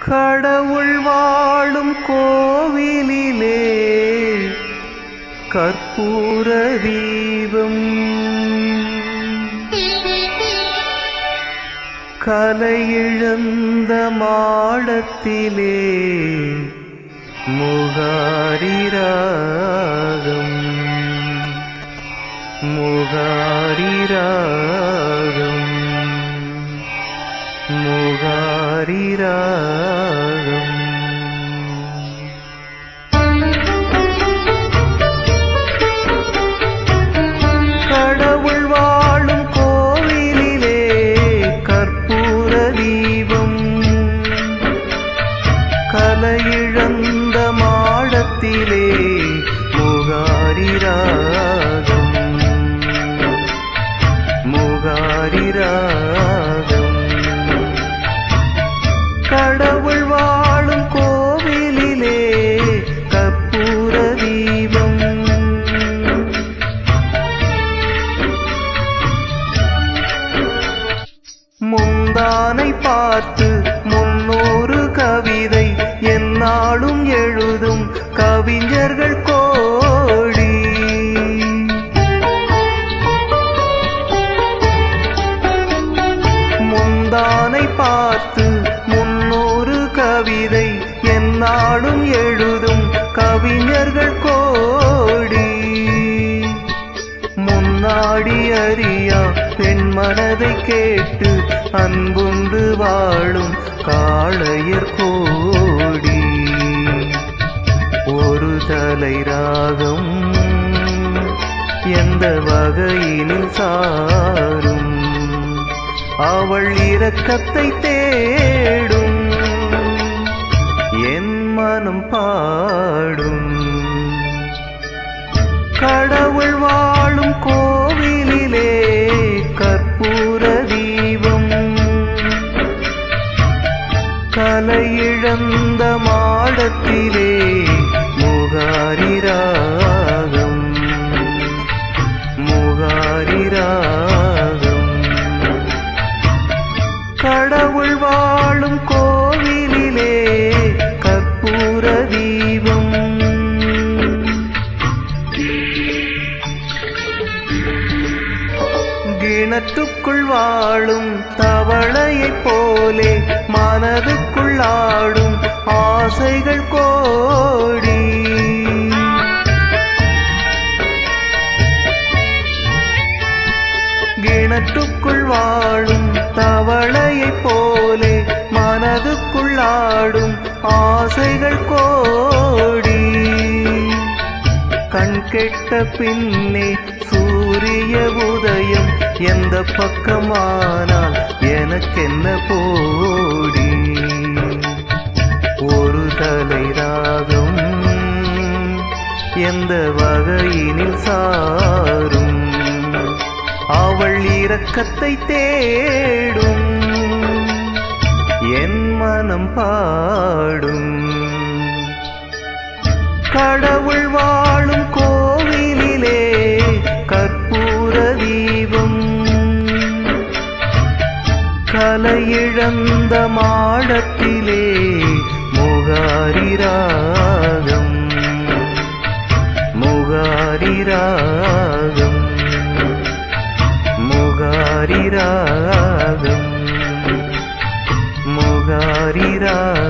கடவுள் வாழும் கோவிலிலே கற்பூர தீபம், கலையிழந்த மாடத்திலே முகாரி ராகம், முகாரி ராகம், முகாரி ராகம். கடவுள் வாழும் கோவிலிலே கற்பூர தீபம், கலையிழந்த மாடத்திலே முகாரி ராகம், முகாரி ராகம். கடவுள் வாழும் கோவிலிலே கற்பூர தீபம், முந்தானை பார்த்து 300 கவிதை எந்நாளும் எழுதும் கவிஞர்கள் கோடி. முந்தானை பார்த்து 300 கவிதை எந்நாளும் எழுதும் கவிஞர்கள் கோடி. முன்னாடி அறியா பெண் மனதை கேட்டு அன்புண்டு வாழும் காளையர் கோடி. ஒரு தலை ராகம் எந்த வகையினில் சாரும், அவள் இரக்கத்தை தேடும், என் மனம் பாடும். கடவுள் வாழும் கோவிலிலே கற்பூர தீபம், கலையிழந்த மாடத்திலே முகாரி ராகம், முகாரி ராகம். கடவுள் வாழும் கோவிலிலே கற்பூர தீபம். கிணற்றுக்குள் வாழும் தவளையைப் போலே மனதுக்குள் ஆடும் ஆசைகள் கோடி. கிணற்றுக்குள் வாழும் தவளையைப் போலே மனதுக்குள் ஆடும் ஆசைகள் கோடி. கண் கெட்ட பின்னே சூரிய உதயம் எந்த பக்கமானால் எனக்கென்ன போடி. ஒரு தலை ராகம் எந்த வகையினில் சாரும், அவள் இரக்கத்தை தேடும், என் மனம் பாடும். கடவுள் வாழும் கோவிலிலே கற்பூர தீபம், கலையிழந்த மாடத்திலே முகாரி ராகம், முகாரி ராகம், முகாரி ராகம், முகாரி ராகம்.